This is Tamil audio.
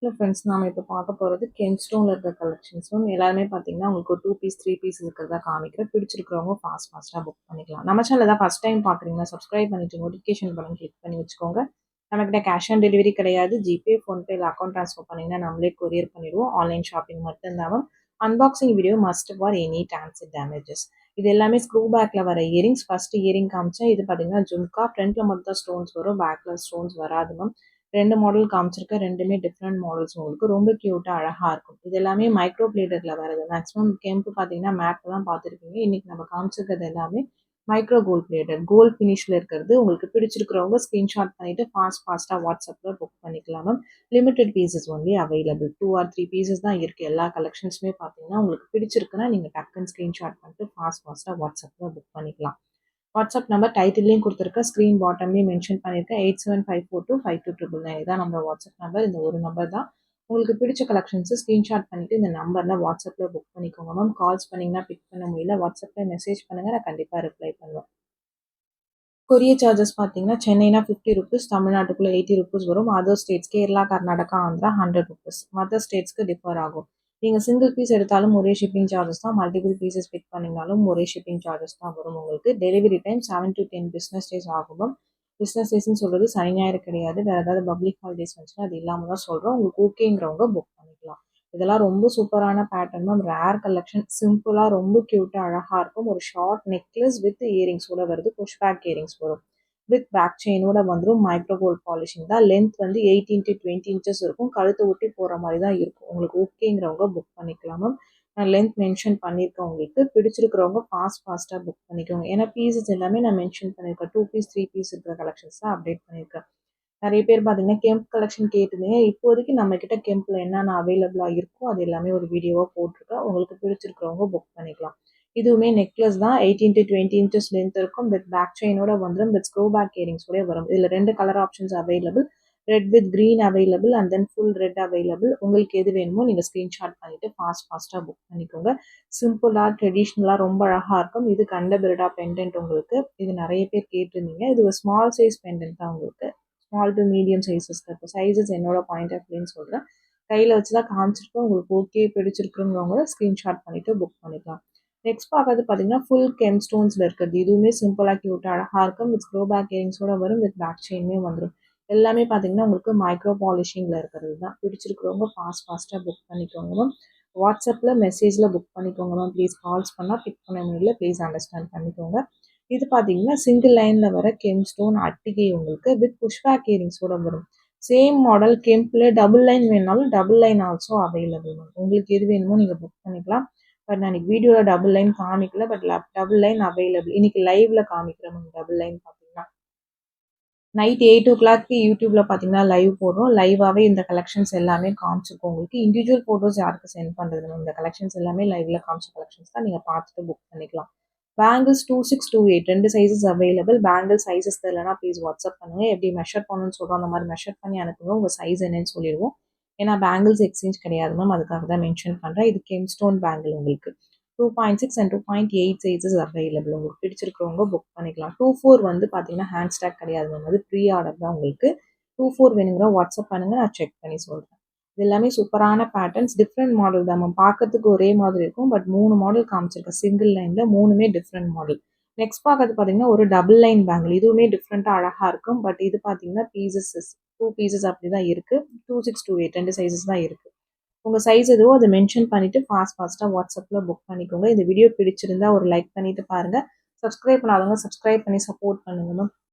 ஹலோ ஃப்ரெண்ட்ஸ், நாம இப்போ பார்க்க போகிறது கெம்ஸ்டோனில் இருக்க கலெக்ஷன்ஸ். எல்லாருமே பார்த்தீங்கன்னா உங்களுக்கு ஒரு 2 பீஸ் 3 பீஸ் இருக்கிறதா காமிக்கிறேன். பிடிச்சிருக்கிறவங்க ஃபாஸ்ட்டாக புக் பண்ணிக்கலாம். நம்ம சேனல் தான் ஃபஸ்ட் டைம் பார்க்குறீங்கன்னா சப்ஸ்கிரைப் பண்ணிட்டு நோட்டிஃபிகேஷன் பட்டன் கிளிக் பண்ணி வச்சுக்கோங்க. நம்மக்கிட்ட கேஷ் ஆன் டெலிவரி கிடையாது. ஜிபே, ஃபோன்பே இல்லை அக்கௌண்ட் ட்ரான்ஸ்ஃபர் பண்ணிங்கன்னா நம்மளே கொரியர் பண்ணிடுவோம். ஆன்லைன் ஷாப்பிங் மட்டும்தான். Unboxing video must for any transit damages. இது எல்லாமே ஸ்க்ரூ பேக்கில் வர இயரிங்ஸ். ஃபஸ்ட்டு இயரிங் காமிச்சேன். இது பார்த்தீங்கன்னா ஜும்கா. ஃப்ரண்ட்டில் மட்டும் தான் ஸ்டோன்ஸ் வரும், பேக்கில் ஸ்டோன்ஸ் வராது மேம். 2 மாடல் காமிச்சிருக்கேன். 2மே டிஃப்ரெண்ட் மாடல்ஸ் உங்களுக்கு ரொம்ப க்யூட்டா அழகா இருக்கும். இது எல்லாமே மைக்ரோ பிளேட்டட்ல வரது. மேக்ஸிமம் கெம்பு பார்த்தீங்கன்னா மேட்ல தான் பார்த்துருப்பீங்க. இன்னைக்கு நம்ம காமிச்சிருக்கிறது எல்லாமே மைக்ரோ கோல்ட் பிளேட்டட். கோல்ட் ஃபினிஷ்ல இருக்கிறது. உங்களுக்கு பிடிச்சிருக்கிறவங்க ஸ்கிரீன்ஷாட் பண்ணிட்டு ஃபாஸ்ட்டாக வாட்ஸ்அப்ல புக் பண்ணிக்கலாம் ma'am. Limited pieces only available. 2 or 3 pieces தான் இருக்கு. எல்லா கலெக்ஷன்ஸுமே பார்த்தீங்கன்னா உங்களுக்கு பிடிச்சிருக்குன்னா நீங்கள் டக்குன்னு ஸ்கிரீன்ஷாட் பண்ணிட்டு ஃபாஸ்ட்டாக வாட்ஸ்அப்ல புக் பண்ணிக்கலாம். வாட்ஸ்அப் நம்பர் டைட்டில்லையும் கொடுத்துருக்கேன், ஸ்க்ரீன் பாட்டம்லேயும் மென்ஷன் பண்ணியிருக்கேன். 8754252999 இதான் நம்ம வாட்ஸ்அப் நம்பர். இந்த ஒரு நம்பர் தான். உங்களுக்கு பிடிச்ச கலெக்ஷன்ஸு ஸ்க்ரீன்ஷாட் பண்ணிவிட்டு இந்த நம்பரில் வாட்ஸ்அப்பில் புக் பண்ணிக்கோங்க மேம். கால்ஸ் பண்ணிங்கன்னா பிக் பண்ண முடியல, வாட்ஸ்அப்பில் மெசேஜ் பண்ணுங்கள், நான் கண்டிப்பாக ரிப்ளை பண்ணுவேன். கொரியர் சார்ஜஸ் பார்த்தீங்கன்னா சென்னைனா 50 ருபீஸ், தமிழ்நாட்டுக்குள்ளே 80 ருபீஸ் வரும். Other states Kerala, Karnataka, Andhra 100 rupees. மற்ற ஸ்டேட்ஸ்க்கு டிஃபர் ஆகும். நீங்கள் சிங்கிள் பீஸ் எடுத்தாலும் ஒரே ஷிப்பிங் சார்ஜஸ் தான். மல்டிபிள் பீசஸ் பிக் பண்ணிங்கனாலும் ஒரே ஷிப்பிங் சார்ஜஸ் தான் வரும் உங்களுக்கு. Delivery time 7 to 10 business days ஆகும். பிஸ்னஸ் டேஸ்ன்னு சொல்கிறது சனி ஞாயிறு கிடையாது. வேறு ஏதாவது பப்ளிக் ஹாலிடேஸ் வந்துச்சுன்னா அது இல்லாமல் தான் சொல்கிறோம். உங்களுக்கு ஓகேங்கிறவங்க புக் பண்ணிக்கலாம். இதெல்லாம் ரொம்ப சூப்பரான பேட்டர்ன் மேம். Rare collection. சிம்பிளாக ரொம்ப க்யூட்டாக அழகாக இருக்கும். ஒரு ஷார்ட் நெக்லஸ் வித் இயரிங்ஸோட வருது. புஷ் பேக் இயரிங்ஸ் வரும். வித் பேக் செயினோட வந்துடும். மைக்ரோ கோல்ட் பாலிஷிங் தான். லென்த் வந்து 18 to 20 இன்ச்சஸ் இருக்கும். கழுத்தை ஒட்டி போகிற மாதிரி தான் இருக்கும். உங்களுக்கு ஓகேங்கிறவங்க புக் பண்ணிக்கலாம் மேம். நான் லென்த் மென்ஷன் பண்ணியிருக்கேன். உங்களுக்கு பிடிச்சிருக்கிறவங்க ஃபாஸ்ட்டாக புக் பண்ணிக்கோங்க. ஏன்னா பீசஸ் எல்லாமே நான் மென்ஷன் பண்ணியிருக்கேன். 2 பீஸ் 3 பீஸ் இருக்கிற கலெக்ஷன்ஸ் தான் அப்டேட் பண்ணியிருக்கேன். நிறைய பேர் பார்த்தீங்கன்னா கெம்ப் கலெக்ஷன் கேட்டிருந்தீங்க. இப்போதைக்கு நம்மக்கிட்ட கெம்பில் என்னென்ன அவைலபிளாக இருக்கோ அது எல்லாமே ஒரு வீடியோவாக போட்டிருக்கேன். உங்களுக்கு பிடிச்சிருக்கிறவங்க புக் பண்ணிக்கலாம். இதுவுமே நெக்லஸ் தான். 18 to 20 இன்ச்சஸ் லென்த் இருக்கும். வித் பேக் செயினோட வந்துடும். வித் ஸ்க்ரூ பேக் இயரிங்ஸோட வரும். இதில் 2 colour options available. Red with green available and then full red available. உங்களுக்கு எது வேணுமோ நீங்கள் ஸ்க்ரீன்ஷாட் பண்ணிவிட்டு ஃபாஸ்ட்டாக புக் பண்ணிக்கோங்க. சிம்பிளாக ட்ரெடிஷ்னலாக ரொம்ப அழகாக இருக்கும். இது கண்ட பிரிடா பெண்டன்ட் உங்களுக்கு. இது நிறைய பேர் கேட்டிருந்தீங்க. இது ஒரு ஸ்மால் சைஸ் பெண்டன்ட் தான் உங்களுக்கு. ஸ்மால் டு மீடியம் சைஸஸ்க்கு இருக்கும். சைஸஸ் என்னோட பாயிண்ட் ஆஃப் வியூன்னு சொல்கிறேன். கையில் வச்சு தான் காமிச்சிருக்கோம். உங்களுக்கு ஓகே பிடிச்சிருக்குங்கிறவங்க ஸ்க்ரீன்ஷாட் பண்ணிவிட்டு புக் பண்ணிக்கலாம். நெக்ஸ்ட் பார்க்கறது பார்த்தீங்கன்னா ஃபுல் கெம் ஸ்டோன்ஸில் இருக்கிறது. இதுவுமே சிம்பிளாக க்யூட்டாக அழகாக இருக்கும். வித் ஸ்க்ரோ பேக் இயரிங்ஸோட வரும். வித் பேக் செயினுமே வந்துடும். எல்லாமே பார்த்தீங்கன்னா உங்களுக்கு மைக்ரோ பாலிஷிங்கில் இருக்கிறது தான். பிடிச்சிருக்கிறவங்க ஃபாஸ்ட்டாக புக் பண்ணிக்கோங்க மேம். வாட்ஸ்அப்பில் மெசேஜில் புக் பண்ணிக்கோங்க மேம். ப்ளீஸ் கால்ஸ் பண்ணால் பிக் பண்ண முடியல, ப்ளீஸ் அண்டர்ஸ்டாண்ட் பண்ணிக்கோங்க. இது பார்த்தீங்கன்னா சிங்கிள் லைனில் வர கெம் ஸ்டோன் அட்டிகை உங்களுக்கு வித் புஷ்பேக் இயரிங்ஸோட வரும். சேம் மாடல் கெம்பில் டபுள் லைன் வேணுனாலும் double line also available ma'am. உங்களுக்கு எது வேணுமோ நீங்கள் புக் பண்ணிக்கலாம். பட் நான் இன்னைக்கு வீடியோவில் டபுள் லைன் காமிக்கல, பட் டபுள் லைன் அவைலபிள். இன்னைக்கு லைவ்ல காமிக்கிறேன் மேம். டபுள் லைன் பார்த்தீங்கன்னா நைட் 8 o'clock யூடியூப்ல பார்த்தீங்கன்னா லைவ் போடுறோம். லைவாகவே இந்த கலெக்ஷன்ஸ் எல்லாமே காமிச்சிருக்கோம் உங்களுக்கு. இண்டிவிஜுவல் ஃபோட்டோஸ் யாருக்கு சென்ட் பண்ணுறது மேம். இந்த கலெக்ஷன்ஸ் எல்லாமே லைவ்ல காமிச்ச கலெக்ஷன்ஸ் தான். நீங்கள் பார்த்துட்டு புக் பண்ணிக்கலாம். Bangles 2628 2 sizes available. Bangle sizes தெரியலனா ப்ளீஸ் வாட்ஸ்அப் பண்ணுங்கள். எப்படி மெஷர் பண்ணணும்னு சொல்கிறோம் அந்த மாதிரி மெஷர் பண்ணி அனுப்புங்க. உங்கள் சைஸ் என்னன்னு சொல்லிடுவோம். ஏன்னா பேங்கிள்ஸ் எக்ஸ்சேஞ்ச் கிடையாது மேம். அதுக்காக தான் மென்ஷன் பண்ணுறேன். இது கெம் ஸ்டோன் பேங்கிள் உங்களுக்கு 2.6 and 2.8 சைஸஸ் அவைலபிள். உங்களுக்கு பிடிச்சிருக்கிறவங்க புக் பண்ணிக்கலாம். 24 வந்து பார்த்தீங்கன்னா ஹேண்ட் ஸ்டாக் கிடையாது மேம். அது ப்ரீ ஆர்டர் தான் உங்களுக்கு. 24 வேணுங்கிற வாட்ஸ்அப் பண்ணுங்கள், நான் செக் பண்ணி சொல்கிறேன். இது எல்லாமே சூப்பரான பேட்டர்ன்ஸ். டிஃப்ரெண்ட் மாடல் தான் மேம். பார்க்கறதுக்கு ஒரே மாதிரி இருக்கும். பட் 3 மாடல் காமிச்சிருக்கேன் சிங்கிள் லைனில். 3மே டிஃப்ரெண்ட் மாடல். நெக்ஸ்ட் பார்க்கறது பார்த்தீங்கன்னா ஒரு டபுள் லைன் பேங்கிள். இதுவுமே டிஃப்ரெண்ட்டாக அழகாக இருக்கும். பட் இது பார்த்தீங்கன்னா பீசஸ் 2 பீசஸ் அப்படி தான் இருக்குது. 2628 2 சைஸஸ் தான் இருக்குது. உங்கள் சைஸ் எதுவோ அதை மென்ஷன் பண்ணிவிட்டு ஃபாஸ்ட்டாக வாட்ஸ்அப்பில் புக் பண்ணிக்கோங்க. இந்த வீடியோ பிடிச்சிருந்தா ஒரு லைக் பண்ணிவிட்டு பாருங்கள். சப்ஸ்கிரைப் பண்ணாதவங்க சப்ஸ்கிரைப் பண்ணி சப்போர்ட் பண்ணுங்கள் மேம்.